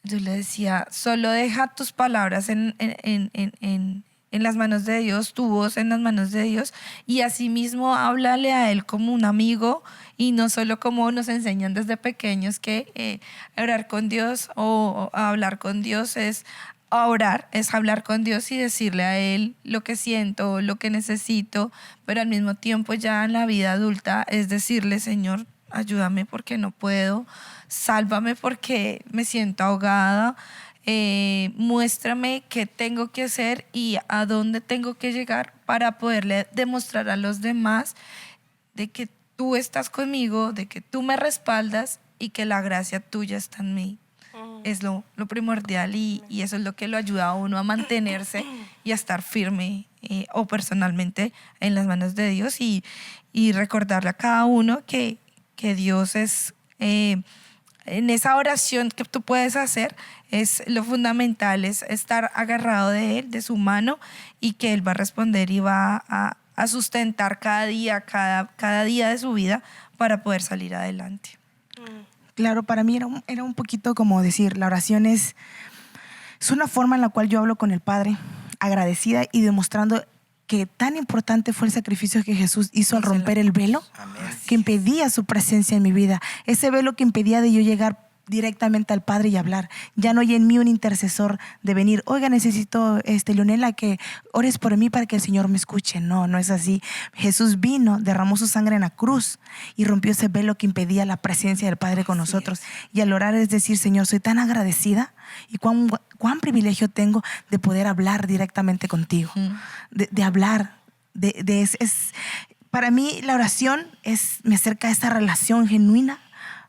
Yo le decía, solo deja tus palabras en las manos de Dios, tu voz en las manos de Dios, y asimismo háblale a Él como un amigo y no solo como nos enseñan desde pequeños que orar con Dios o hablar con Dios es orar, es hablar con Dios y decirle a Él lo que siento, lo que necesito, pero al mismo tiempo ya en la vida adulta es decirle, Señor, ayúdame porque no puedo, sálvame porque me siento ahogada, muéstrame qué tengo que hacer y a dónde tengo que llegar para poderle demostrar a los demás de que tú estás conmigo, de que tú me respaldas y que la gracia tuya está en mí. Es lo primordial y eso es lo que lo ayuda a uno a mantenerse y a estar firme o personalmente en las manos de Dios y recordarle a cada uno que Dios es, en esa oración que tú puedes hacer, es lo fundamental, es estar agarrado de Él, de su mano y que Él va a responder y va a sustentar cada día de su vida para poder salir adelante. Claro, para mí era un poquito como decir, la oración es una forma en la cual yo hablo con el Padre, agradecida y demostrando que tan importante fue el sacrificio que Jesús hizo al romper el velo. Amén. Que impedía su presencia en mi vida. Ese velo que impedía de yo llegar directamente al Padre y hablar. Ya no hay en mí un intercesor de venir, oiga, necesito, Leonela, que ores por mí para que el Señor me escuche. No, no es así. Jesús vino, derramó su sangre en la cruz y rompió ese velo que impedía la presencia del Padre con nosotros. Y al orar es decir, Señor, soy tan agradecida y cuán privilegio tengo de poder hablar directamente contigo, de hablar. Para mí la oración me acerca a esta relación genuina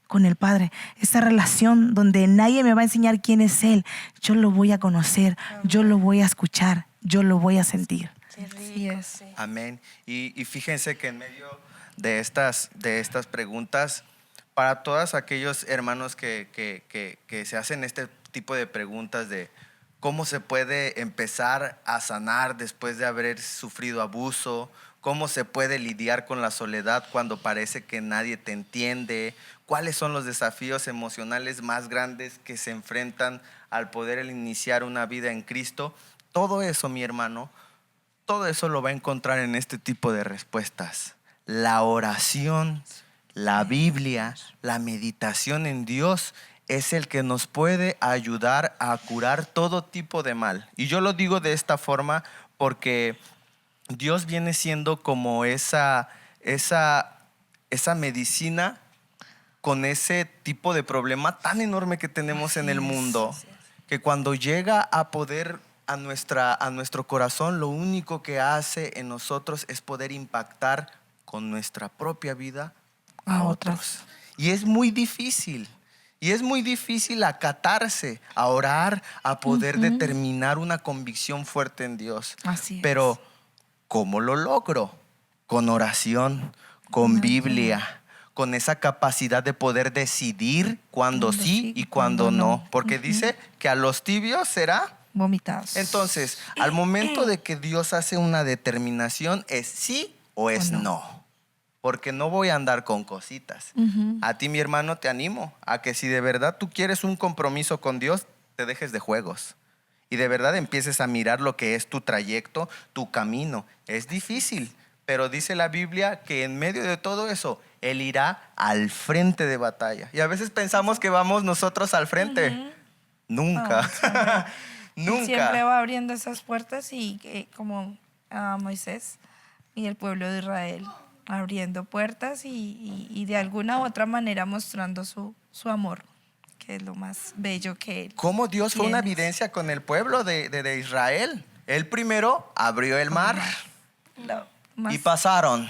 con el Padre, esta relación donde nadie me va a enseñar quién es Él. Yo lo voy a conocer, yo lo voy a escuchar, yo lo voy a sentir. Así es. Amén. Y fíjense que en medio de estas preguntas, para todos aquellos hermanos que se hacen este tipo de preguntas de cómo se puede empezar a sanar después de haber sufrido abuso, cómo se puede lidiar con la soledad cuando parece que nadie te entiende, cuáles son los desafíos emocionales más grandes que se enfrentan al poder iniciar una vida en Cristo. Todo eso, mi hermano, todo eso lo va a encontrar en este tipo de respuestas. La oración, la Biblia, la meditación en Dios es el que nos puede ayudar a curar todo tipo de mal. Y yo lo digo de esta forma porque Dios viene siendo como esa medicina con ese tipo de problema tan enorme que tenemos en el mundo, que cuando llega a poder a nuestro corazón, lo único que hace en nosotros es poder impactar con nuestra propia vida a otros. Y es muy difícil. Y es muy difícil acatarse, a orar, a poder determinar una convicción fuerte en Dios. Así es. Pero, ¿cómo lo logro? Con oración, con Biblia, con esa capacidad de poder decidir cuándo sí y cuándo no. Porque dice que a los tibios será Vomitados. entonces, al momento de que Dios hace una determinación, es sí o es no. Porque no voy a andar con cositas. A ti, mi hermano, te animo a que si de verdad tú quieres un compromiso con Dios, te dejes de juegos. Y de verdad empieces a mirar lo que es tu trayecto, tu camino. Es difícil, pero dice la Biblia que en medio de todo eso, Él irá al frente de batalla. Y a veces pensamos que vamos nosotros al frente. Nunca. Nunca. Siempre va abriendo esas puertas y como a Moisés y el pueblo de Israel, abriendo puertas y de alguna u otra manera mostrando su amor, que es lo más bello que él. ¿Cómo Dios fue una tienes. evidencia con el pueblo de Israel? Él primero abrió el mar No, más- y pasaron.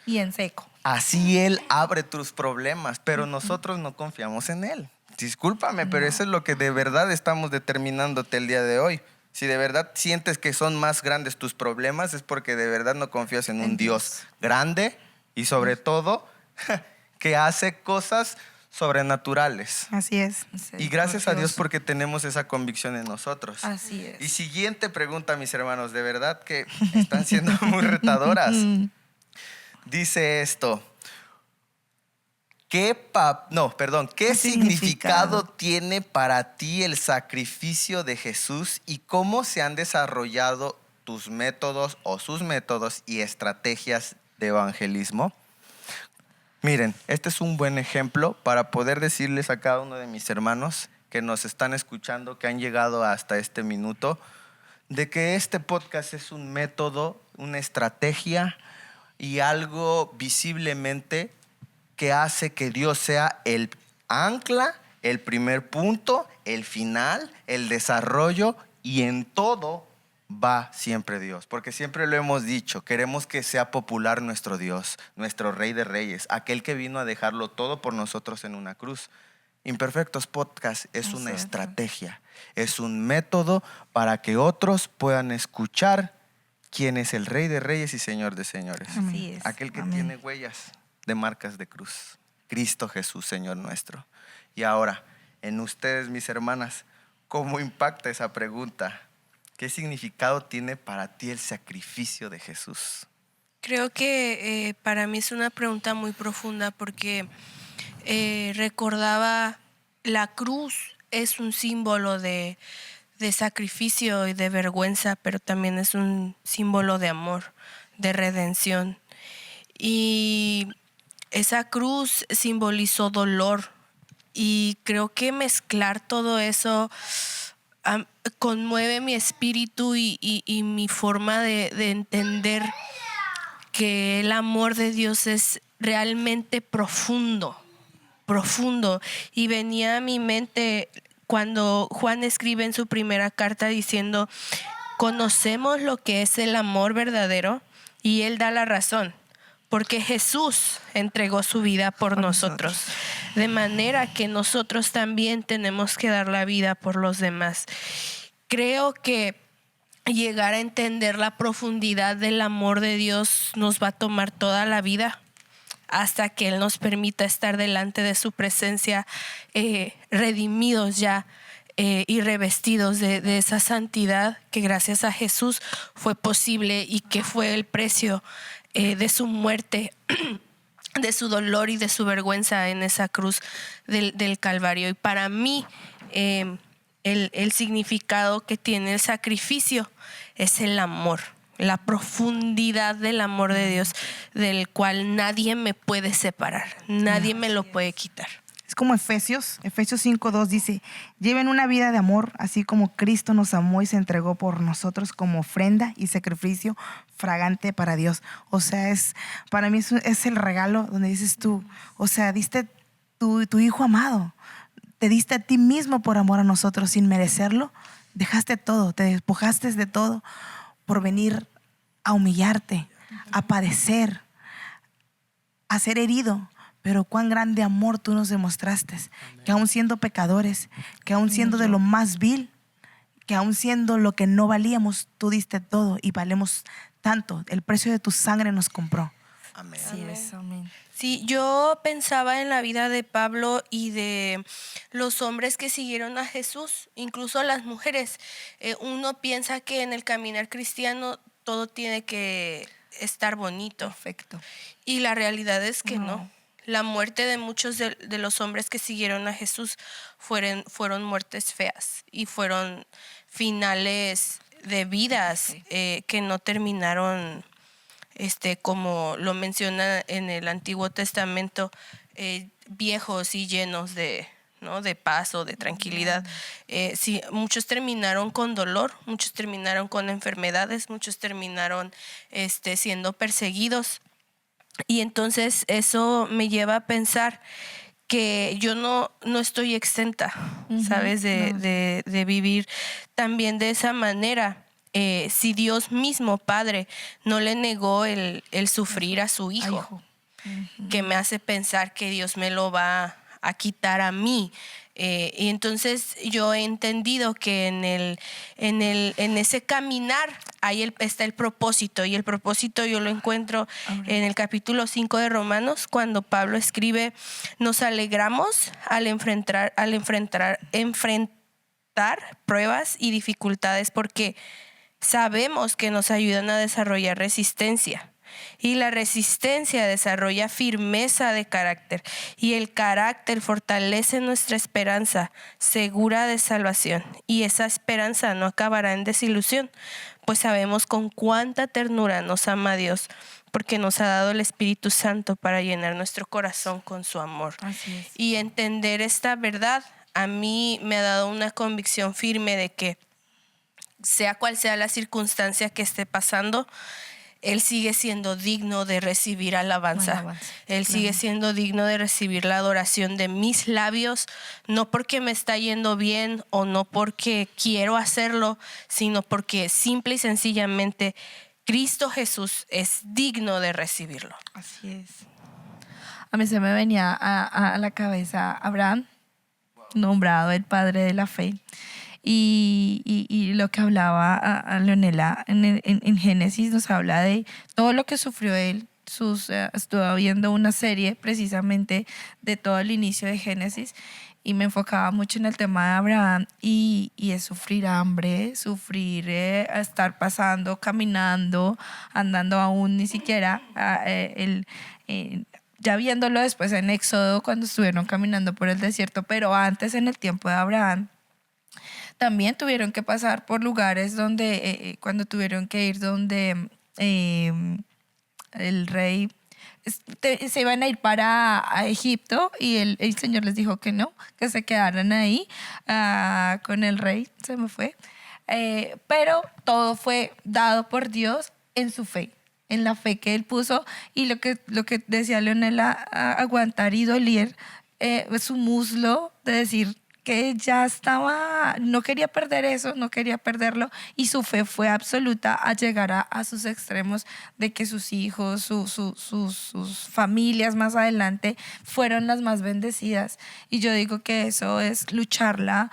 y en seco. Así Él abre tus problemas, pero nosotros no confiamos en Él. Discúlpame, pero eso es lo que de verdad estamos determinándote el día de hoy. Si de verdad sientes que son más grandes tus problemas, es porque de verdad no confías en un Dios grande y sobre todo que hace cosas sobrenaturales. Así es. Y gracias a Dios Misericordioso. porque tenemos esa convicción en nosotros. Así es. Y siguiente pregunta, mis hermanos, de verdad que están siendo muy retadoras. Dice esto. ¿Qué significado tiene para ti el sacrificio de Jesús y cómo se han desarrollado tus métodos o sus métodos y estrategias de evangelismo? Miren, este es un buen ejemplo para poder decirles a cada uno de mis hermanos que nos están escuchando, que han llegado hasta este minuto, de que este podcast es un método, una estrategia y algo visiblemente que hace que Dios sea el ancla, el primer punto, el final, el desarrollo y en todo va siempre Dios. Porque siempre lo hemos dicho, queremos que sea popular nuestro Dios, nuestro Rey de Reyes, aquel que vino a dejarlo todo por nosotros en una cruz. Imperfectos Podcast es una estrategia, es un método para que otros puedan escuchar quién es el Rey de Reyes y Señor de Señores. Así es. Aquel que Amén. tiene huellas de marcas de cruz. Cristo Jesús, Señor nuestro. Y ahora, en ustedes, mis hermanas, ¿cómo impacta esa pregunta? ¿Qué significado tiene para ti el sacrificio de Jesús? Creo que para mí es una pregunta muy profunda porque recordaba la cruz es un símbolo de sacrificio y de vergüenza, pero también es un símbolo de amor, de redención. Y esa cruz simbolizó dolor y creo que mezclar todo eso conmueve mi espíritu y mi forma de entender que el amor de Dios es realmente profundo. Y venía a mi mente cuando Juan escribe en su primera carta diciendo, conocemos lo que es el amor verdadero, y él da la razón, porque Jesús entregó su vida por nosotros, de manera que nosotros también tenemos que dar la vida por los demás. Creo que llegar a entender la profundidad del amor de Dios nos va a tomar toda la vida hasta que Él nos permita estar delante de su presencia, redimidos ya y revestidos de esa santidad que gracias a Jesús fue posible y que fue el precio de su muerte, de su dolor y de su vergüenza en esa cruz del Calvario. Y para mí el significado que tiene el sacrificio es el amor, la profundidad del amor de Dios, del cual nadie me puede separar, nadie me lo puede quitar. Es como Efesios 5:2 dice, lleven una vida de amor, así como Cristo nos amó y se entregó por nosotros como ofrenda y sacrificio fragante para Dios. O sea, para mí es el regalo donde dices tú, o sea, diste tu hijo amado, te diste a ti mismo por amor a nosotros sin merecerlo, dejaste todo, te despojaste de todo por venir a humillarte, a padecer, a ser herido, pero cuán grande amor tú nos demostraste, que aún siendo pecadores, que aún siendo de lo más vil, que aún siendo lo que no valíamos, tú diste todo y valemos tanto. El precio de tu sangre nos compró. Amén. Así es, amén. Sí, yo pensaba en la vida de Pablo y de los hombres que siguieron a Jesús, incluso las mujeres. Uno piensa que en el caminar cristiano todo tiene que estar bonito. Perfecto. Y la realidad es que No. no. La muerte de muchos de los hombres que siguieron a Jesús fueron muertes feas y fueron finales de vidas que no terminaron, como lo menciona en el Antiguo Testamento, viejos y llenos de, ¿no?, de paz o de tranquilidad. Sí, muchos terminaron con dolor, muchos terminaron con enfermedades, muchos terminaron siendo perseguidos. Y entonces eso me lleva a pensar que yo no estoy exenta, ¿sabes? De vivir también de esa manera. Si Dios mismo, Padre, no le negó el sufrir a su hijo, que me hace pensar que Dios me lo va a quitar a mí. Y entonces yo he entendido que en ese caminar ahí está el propósito, y el propósito yo lo encuentro en el capítulo 5 de Romanos, cuando Pablo escribe: nos alegramos al enfrentar pruebas y dificultades, porque sabemos que nos ayudan a desarrollar resistencia. Y la resistencia desarrolla firmeza de carácter, y el carácter fortalece nuestra esperanza segura de salvación. Y esa esperanza no acabará en desilusión, pues sabemos con cuánta ternura nos ama Dios, porque nos ha dado el Espíritu Santo para llenar nuestro corazón con su amor. Así es. Y entender esta verdad a mí me ha dado una convicción firme de que, sea cual sea la circunstancia que esté pasando, Él sigue siendo digno de recibir alabanza. Él sigue siendo digno de recibir la adoración de mis labios, no porque me está yendo bien o no porque quiero hacerlo, sino porque simple y sencillamente Cristo Jesús es digno de recibirlo. Así es. A mí se me venía a la cabeza Abraham, nombrado el padre de la fe. Y lo que hablaba a Leonela en Génesis nos habla de todo lo que sufrió él. Estuve viendo una serie precisamente de todo el inicio de Génesis y me enfocaba mucho en el tema de Abraham y es sufrir hambre, sufrir estar pasando, caminando, andando aún ni siquiera ya viéndolo después en Éxodo cuando estuvieron caminando por el desierto, pero antes en el tiempo de Abraham también tuvieron que pasar por lugares donde, cuando tuvieron que ir donde el rey, se iban a ir a Egipto y el Señor les dijo que no, que se quedaran ahí con el rey, se me fue. Pero todo fue dado por Dios en su fe, en la fe que Él puso, y lo que decía Leonela, aguantar y doler su muslo, de decir que ya estaba, no quería perder eso, no quería perderlo, y su fe fue absoluta a llegar a sus extremos de que sus hijos, sus familias más adelante fueron las más bendecidas. Y yo digo que eso es lucharla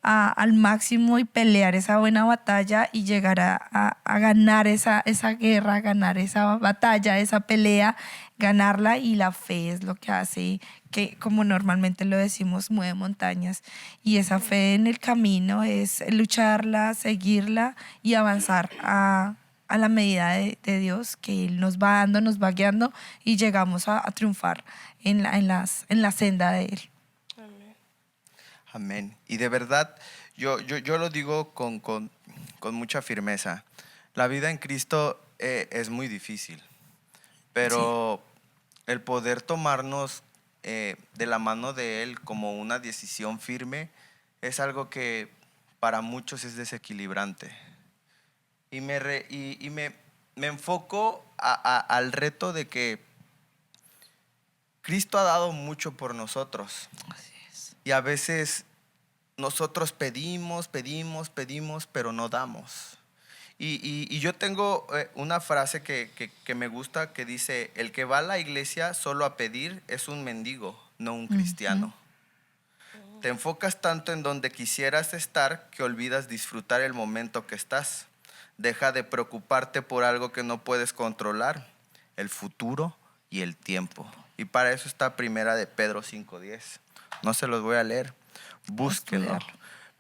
al máximo y pelear esa buena batalla y llegar a ganar esa guerra, ganar esa batalla, esa pelea, ganarla, y la fe es lo que hace que, como normalmente lo decimos, mueve montañas, y esa fe en el camino es lucharla, seguirla y avanzar a la medida de Dios que Él nos va dando, nos va guiando, y llegamos a triunfar en la senda de Él. Amén. Y de verdad, yo lo digo con mucha firmeza. La vida en Cristo es muy difícil, pero el poder tomarnos de la mano de Él como una decisión firme es algo que para muchos es desequilibrante. Y me enfoco al reto de que Cristo ha dado mucho por nosotros. Y a veces nosotros pedimos, pero no damos. Y yo tengo una frase que me gusta que dice, el que va a la iglesia solo a pedir es un mendigo, no un cristiano. Te enfocas tanto en donde quisieras estar que olvidas disfrutar el momento que estás. Deja de preocuparte por algo que no puedes controlar, el futuro y el tiempo. Y para eso está Primera de Pedro 5:10. No se los voy a leer, búsquenlo.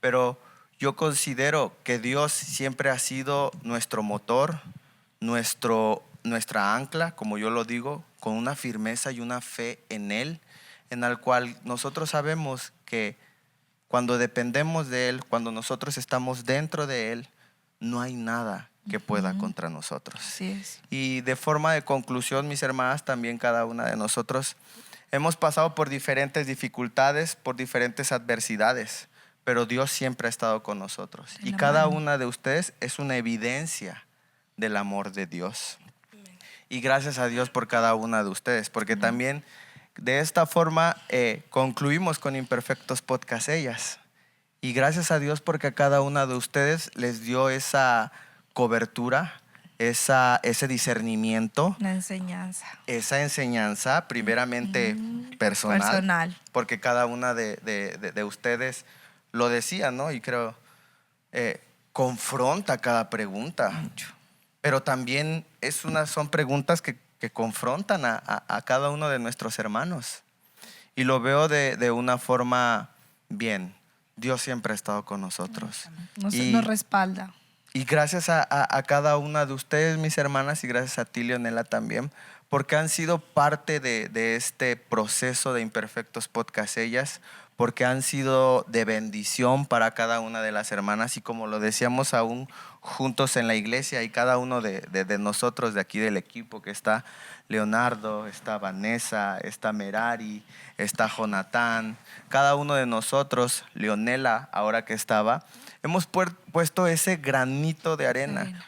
Pero yo considero que Dios siempre ha sido nuestro motor, nuestra ancla, como yo lo digo, con una firmeza y una fe en Él, en el cual nosotros sabemos que cuando dependemos de Él, cuando nosotros estamos dentro de Él, no hay nada que pueda contra nosotros. Así es. Y de forma de conclusión, mis hermanas, también cada una de nosotros hemos pasado por diferentes dificultades, por diferentes adversidades, pero Dios siempre ha estado con nosotros. Y cada una de ustedes es una evidencia del amor de Dios. Y gracias a Dios por cada una de ustedes, porque también de esta forma concluimos con Imperfectos Podcast Ellas. Y gracias a Dios porque a cada una de ustedes les dio esa cobertura, ese discernimiento, esa enseñanza primeramente personal, porque cada una de ustedes lo decía, ¿no? Y creo, confronta cada pregunta. Mucho. Pero también son preguntas que confrontan a cada uno de nuestros hermanos. Y lo veo de una forma bien. Dios siempre ha estado con nosotros. Nos respalda. Y gracias a cada una de ustedes, mis hermanas, y gracias a ti, Leonela, también, porque han sido parte de este proceso de Imperfectos Podcast Ellas, porque han sido de bendición para cada una de las hermanas, y como lo decíamos aún juntos en la iglesia, y cada uno de nosotros de aquí del equipo, que está Leonardo, está Vanessa, está Merari, está Jonathan, cada uno de nosotros, Leonela, ahora que estaba, hemos puesto ese granito de arena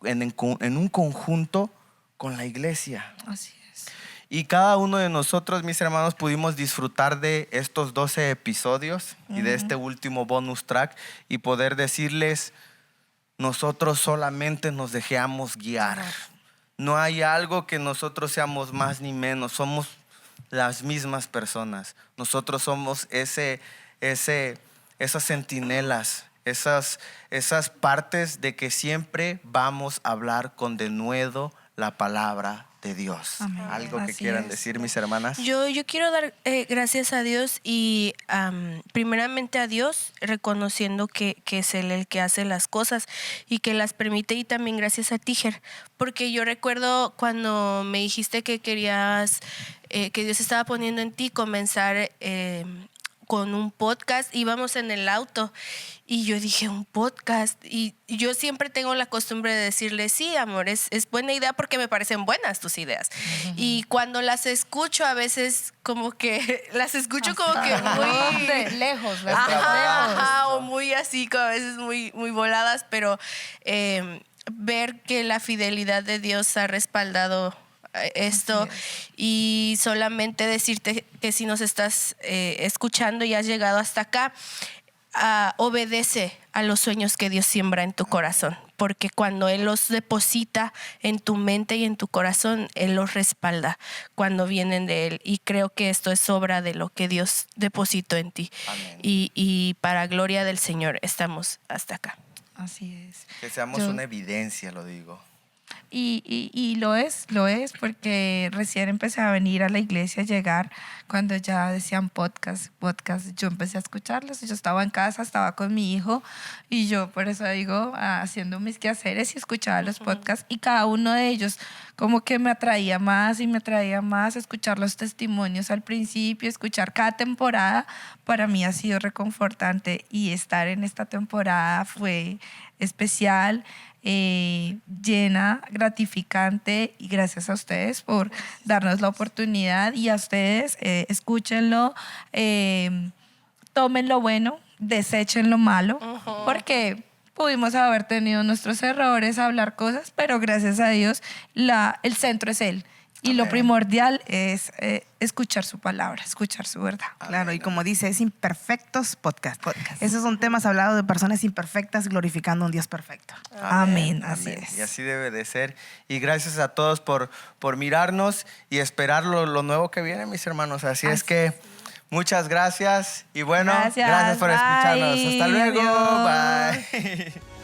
en un conjunto con la iglesia. Así es. Y cada uno de nosotros, mis hermanos, pudimos disfrutar de estos 12 episodios y de este último bonus track y poder decirles, nosotros solamente nos dejamos guiar. No hay algo que nosotros seamos más ni menos, somos las mismas personas. Nosotros somos esas centinelas, esas partes de que siempre vamos a hablar con denuedo la palabra de Dios. Amén. Algo que Así quieran es. decir, mis hermanas. Yo quiero dar gracias a Dios y primeramente a Dios, reconociendo que es Él el que hace las cosas y que las permite, y también gracias a Tiger, porque yo recuerdo cuando me dijiste que querías, que Dios estaba poniendo en ti comenzar con un podcast, íbamos en el auto y yo dije, un podcast, y yo siempre tengo la costumbre de decirle, sí, amor, es buena idea porque me parecen buenas tus ideas. Y cuando las escucho a veces como que las escucho como que muy lejos, o muy así, como a veces muy, muy voladas, pero ver que la fidelidad de Dios ha respaldado esto, y solamente decirte que si nos estás escuchando y has llegado hasta acá, obedece a los sueños que Dios siembra en tu corazón, porque cuando Él los deposita en tu mente y en tu corazón, Él los respalda cuando vienen de Él, y creo que esto es obra de lo que Dios depositó en ti. Y para gloria del Señor estamos hasta acá. Así es. Que seamos una evidencia, lo digo. Y lo es porque recién empecé a venir a la iglesia, a llegar, cuando ya decían podcast, yo empecé a escucharlos. Yo estaba en casa, estaba con mi hijo, y yo por eso digo, haciendo mis quehaceres y escuchaba los podcasts, y cada uno de ellos como que me atraía más y me atraía más. Escuchar los testimonios al principio, escuchar cada temporada, para mí ha sido reconfortante, y estar en esta temporada fue especial, llena, gratificante, y gracias a ustedes por darnos la oportunidad, y a ustedes escúchenlo, tomen lo bueno, desechen lo malo, porque pudimos haber tenido nuestros errores, hablar cosas, pero gracias a Dios el centro es Él. Y lo Amén. primordial es escuchar su palabra, escuchar su verdad. Claro, y como dice, es Imperfectos Podcast. Podcast. Esos son temas hablados de personas imperfectas glorificando a un Dios perfecto. Amén, así Amén. es. Y así debe de ser. Y gracias a todos por mirarnos y esperar lo nuevo que viene, mis hermanos. Así es que muchas gracias. Y bueno, Gracias, gracias por bye. escucharnos. Hasta luego. Adiós. Bye.